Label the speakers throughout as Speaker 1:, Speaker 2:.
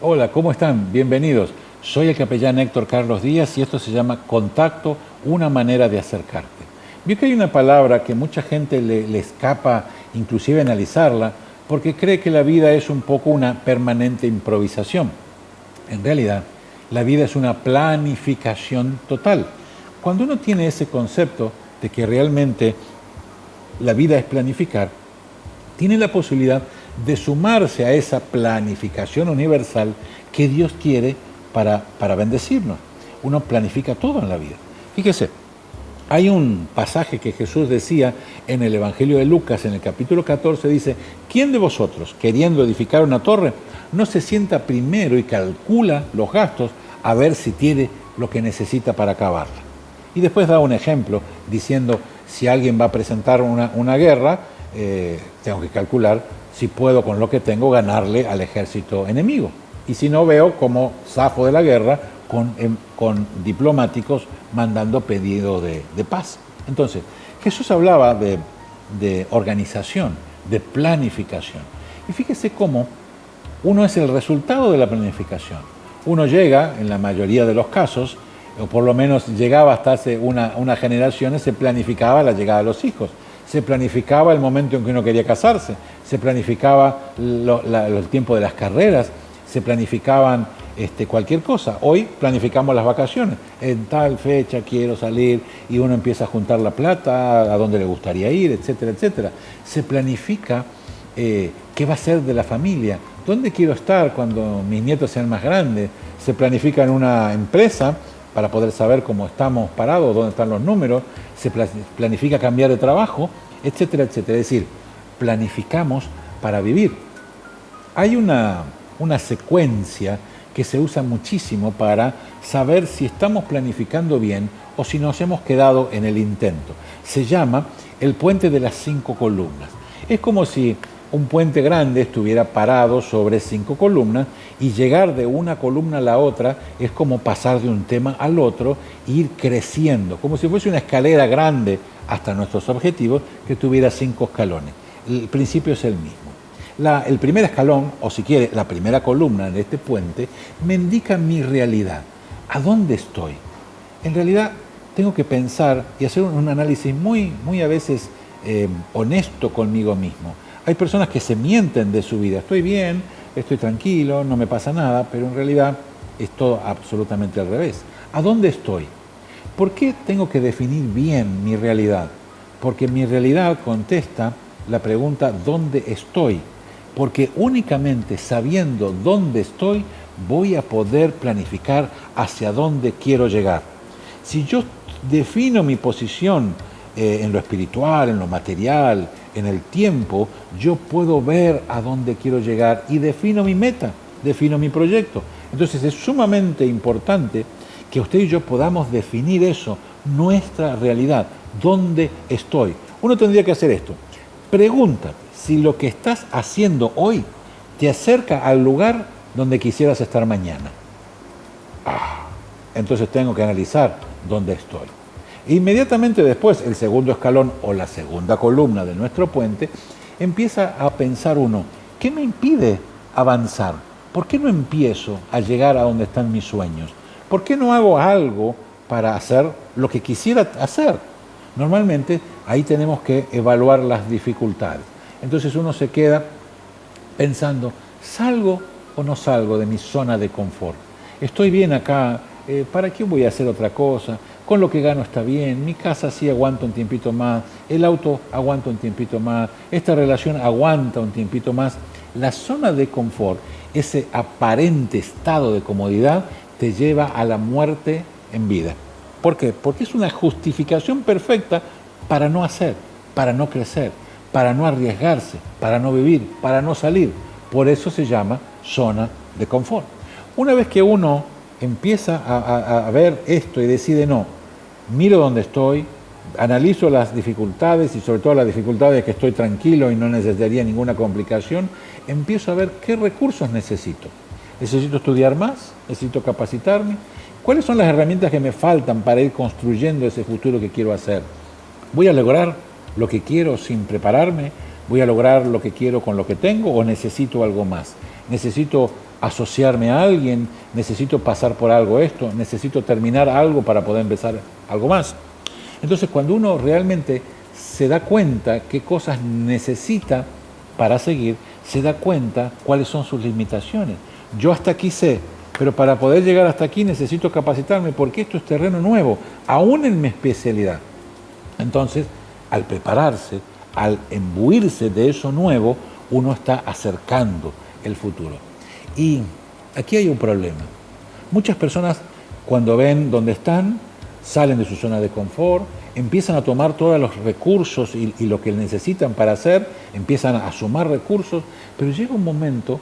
Speaker 1: Hola, ¿cómo están? Bienvenidos. Soy el capellán Héctor Carlos Díaz y esto se llama Contacto, una manera de acercarte. Vio que hay una palabra que mucha gente le escapa, inclusive analizarla, porque cree que la vida es un poco una permanente improvisación. En realidad, la vida es una planificación total. Cuando uno tiene ese concepto de que realmente la vida es planificar, tiene la posibilidad de sumarse a esa planificación universal que Dios quiere para bendecirnos. Uno planifica todo en la vida. Fíjese, hay un pasaje que Jesús decía en el Evangelio de Lucas, en el capítulo 14, dice: ¿quién de vosotros, queriendo edificar una torre, no se sienta primero y calcula los gastos a ver si tiene lo que necesita para acabarla? Y después da un ejemplo diciendo, si alguien va a presentar una guerra, tengo que calcular si puedo con lo que tengo ganarle al ejército enemigo. Y si no, veo cómo zafo de la guerra con diplomáticos mandando pedido de paz. Entonces, Jesús hablaba de organización, de planificación. Y fíjese cómo uno es el resultado de la planificación. Uno llega, en la mayoría de los casos, o por lo menos llegaba hasta hace una generación, se planificaba la llegada de los hijos. Se planificaba el momento en que uno quería casarse, se planificaba el tiempo de las carreras, se planificaban cualquier cosa. Hoy planificamos las vacaciones. En tal fecha quiero salir y uno empieza a juntar la plata, a dónde le gustaría ir, etcétera, etcétera. Se planifica qué va a ser de la familia, dónde quiero estar cuando mis nietos sean más grandes. Se planifica en una empresa para poder saber cómo estamos parados, dónde están los números, se planifica cambiar de trabajo, etcétera, etcétera. Es decir, planificamos para vivir. Hay una secuencia que se usa muchísimo para saber si estamos planificando bien o si nos hemos quedado en el intento. Se llama el puente de las 5 columnas. Es como si un puente grande estuviera parado sobre 5 columnas y llegar de una columna a la otra es como pasar de un tema al otro e ir creciendo, como si fuese una escalera grande hasta nuestros objetivos que tuviera 5 escalones. El principio es el mismo. El primer escalón, o si quiere, la primera columna de este puente, me indica mi realidad. ¿A dónde estoy? En realidad, tengo que pensar y hacer un análisis muy a veces honesto conmigo mismo. Hay personas que se mienten de su vida. Estoy bien, estoy tranquilo, no me pasa nada, pero en realidad es todo absolutamente al revés. ¿A dónde estoy? ¿Por qué tengo que definir bien mi realidad? Porque mi realidad contesta la pregunta ¿dónde estoy? Porque únicamente sabiendo dónde estoy, voy a poder planificar hacia dónde quiero llegar. Si yo defino mi posición en lo espiritual, en lo material, en el tiempo, yo puedo ver a dónde quiero llegar y defino mi meta, defino mi proyecto. Entonces es sumamente importante que usted y yo podamos definir eso, nuestra realidad, dónde estoy. Uno tendría que hacer esto. Pregúntate si lo que estás haciendo hoy te acerca al lugar donde quisieras estar mañana. Entonces tengo que analizar dónde estoy. Inmediatamente después, el segundo escalón o la segunda columna de nuestro puente, empieza a pensar uno, ¿qué me impide avanzar? ¿Por qué no empiezo a llegar a donde están mis sueños? ¿Por qué no hago algo para hacer lo que quisiera hacer? Normalmente ahí tenemos que evaluar las dificultades. Entonces uno se queda pensando, ¿salgo o no salgo de mi zona de confort? Estoy bien acá, ¿para qué voy a hacer otra cosa? Con lo que gano está bien, mi casa sí aguanta un tiempito más, el auto aguanta un tiempito más, esta relación aguanta un tiempito más. La zona de confort, ese aparente estado de comodidad, te lleva a la muerte en vida. ¿Por qué? Porque es una justificación perfecta para no hacer, para no crecer, para no arriesgarse, para no vivir, para no salir. Por eso se llama zona de confort. Una vez que uno empieza a ver esto y decide no, miro dónde estoy, analizo las dificultades y sobre todo las dificultades de que estoy tranquilo y no necesitaría ninguna complicación, empiezo a ver qué recursos necesito. ¿Necesito estudiar más? ¿Necesito capacitarme? ¿Cuáles son las herramientas que me faltan para ir construyendo ese futuro que quiero hacer? ¿Voy a lograr lo que quiero sin prepararme? ¿Voy a lograr lo que quiero con lo que tengo o necesito algo más? ¿Necesito asociarme a alguien? ¿Necesito pasar por algo esto? ¿Necesito terminar algo para poder empezar algo más? Entonces, cuando uno realmente se da cuenta qué cosas necesita para seguir, se da cuenta cuáles son sus limitaciones. Yo hasta aquí sé, pero para poder llegar hasta aquí necesito capacitarme porque esto es terreno nuevo, aún en mi especialidad. Entonces, al prepararse, al imbuirse de eso nuevo, uno está acercando el futuro. Y aquí hay un problema. Muchas personas, cuando ven dónde están, salen de su zona de confort, empiezan a tomar todos los recursos y lo que necesitan para hacer, empiezan a sumar recursos, pero llega un momento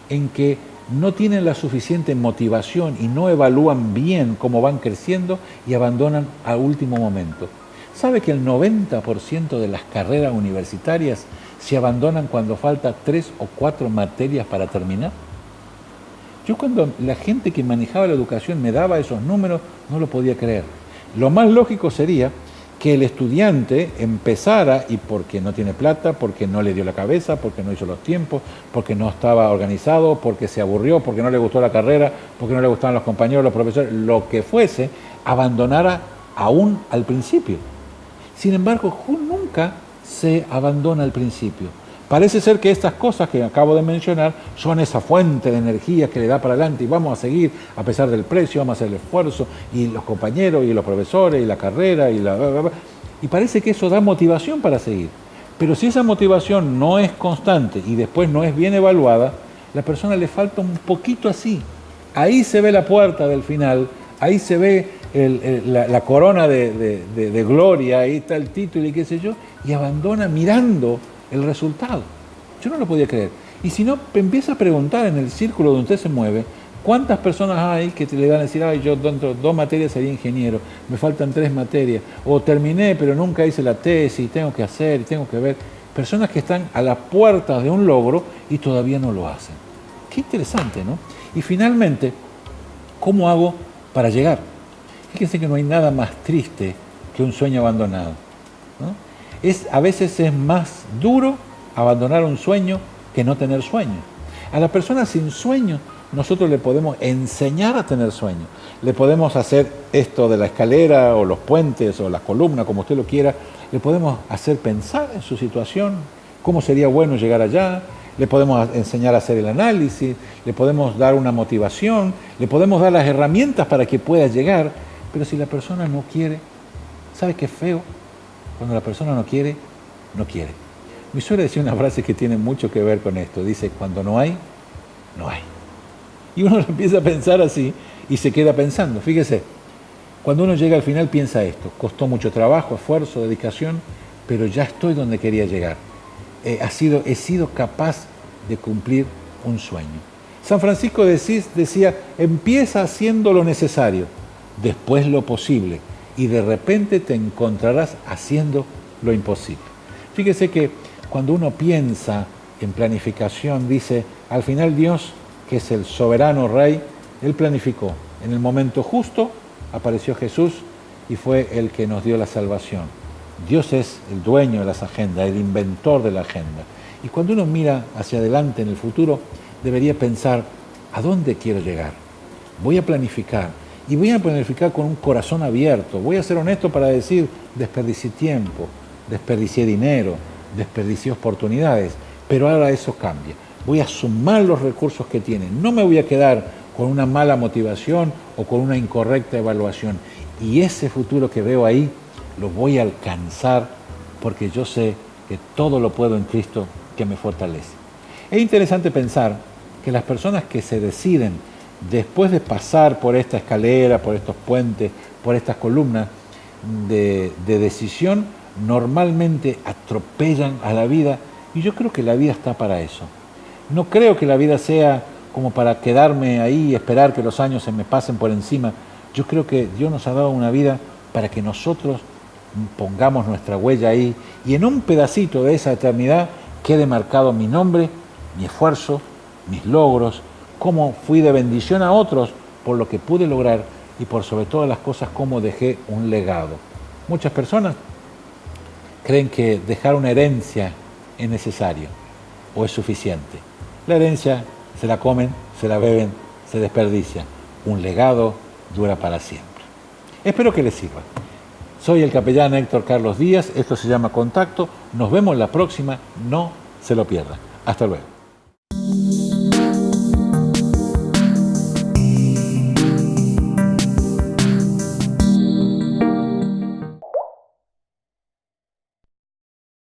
Speaker 1: en que no tienen la suficiente motivación y no evalúan bien cómo van creciendo y abandonan a último momento. ¿Sabe que el 90% de las carreras universitarias se abandonan cuando falta 3 o 4 materias para terminar? Yo cuando la gente que manejaba la educación me daba esos números, no lo podía creer. Lo más lógico sería que el estudiante empezara, y porque no tiene plata, porque no le dio la cabeza, porque no hizo los tiempos, porque no estaba organizado, porque se aburrió, porque no le gustó la carrera, porque no le gustaban los compañeros, los profesores, lo que fuese, abandonara aún al principio. Sin embargo, nunca se abandona al principio. Parece ser que estas cosas que acabo de mencionar son esa fuente de energía que le da para adelante y vamos a seguir a pesar del precio, vamos a hacer el esfuerzo y los compañeros y los profesores y la carrera y parece que eso da motivación para seguir. Pero si esa motivación no es constante y después no es bien evaluada, la persona le falta un poquito así. Ahí se ve la puerta del final, ahí se ve la corona de gloria, ahí está el título y qué sé yo, y abandona mirando el resultado. Yo no lo podía creer. Y si no, empieza a preguntar en el círculo donde usted se mueve, ¿cuántas personas hay que le van a decir, ay, yo dentro de 2 materias sería ingeniero, me faltan 3 materias, o terminé pero nunca hice la tesis, tengo que hacer, tengo que ver? Personas que están a la puerta de un logro y todavía no lo hacen. Qué interesante, ¿no? Y finalmente, ¿cómo hago para llegar? Fíjense que no hay nada más triste que un sueño abandonado, ¿no? A veces es más duro abandonar un sueño que no tener sueño. A la persona sin sueño nosotros le podemos enseñar a tener sueño. Le podemos hacer esto de la escalera o los puentes o las columnas, como usted lo quiera. Le podemos hacer pensar en su situación, cómo sería bueno llegar allá. Le podemos enseñar a hacer el análisis, le podemos dar una motivación, le podemos dar las herramientas para que pueda llegar. Pero si la persona no quiere, ¿sabe qué feo? Cuando la persona no quiere, no quiere. Mi suegra decía una frase que tiene mucho que ver con esto. Dice, cuando no hay, no hay. Y uno empieza a pensar así y se queda pensando. Fíjese, cuando uno llega al final piensa esto. Costó mucho trabajo, esfuerzo, dedicación, pero ya estoy donde quería llegar. He sido capaz de cumplir un sueño. San Francisco de Asís decía, empieza haciendo lo necesario, después lo posible, y de repente te encontrarás haciendo lo imposible. Fíjese que cuando uno piensa en planificación, dice, al final Dios, que es el soberano Rey, Él planificó. En el momento justo apareció Jesús y fue el que nos dio la salvación. Dios es el dueño de las agendas, el inventor de la agenda. Y cuando uno mira hacia adelante en el futuro, debería pensar, ¿a dónde quiero llegar? Voy a planificar. Y voy a planificar con un corazón abierto. Voy a ser honesto para decir, desperdicié tiempo, desperdicié dinero, desperdicié oportunidades, pero ahora eso cambia. Voy a sumar los recursos que tienen. No me voy a quedar con una mala motivación o con una incorrecta evaluación. Y ese futuro que veo ahí, lo voy a alcanzar porque yo sé que todo lo puedo en Cristo que me fortalece. Es interesante pensar que las personas que se deciden después de pasar por esta escalera, por estos puentes, por estas columnas de decisión, normalmente atropellan a la vida y yo creo que la vida está para eso. No creo que la vida sea como para quedarme ahí y esperar que los años se me pasen por encima. Yo creo que Dios nos ha dado una vida para que nosotros pongamos nuestra huella ahí y en un pedacito de esa eternidad quede marcado mi nombre, mi esfuerzo, mis logros, cómo fui de bendición a otros por lo que pude lograr y por sobre todas las cosas cómo dejé un legado. Muchas personas creen que dejar una herencia es necesario o es suficiente. La herencia se la comen, se la beben, se desperdicia. Un legado dura para siempre. Espero que les sirva. Soy el capellán Héctor Carlos Díaz, esto se llama Contacto. Nos vemos la próxima, no se lo pierdan. Hasta luego.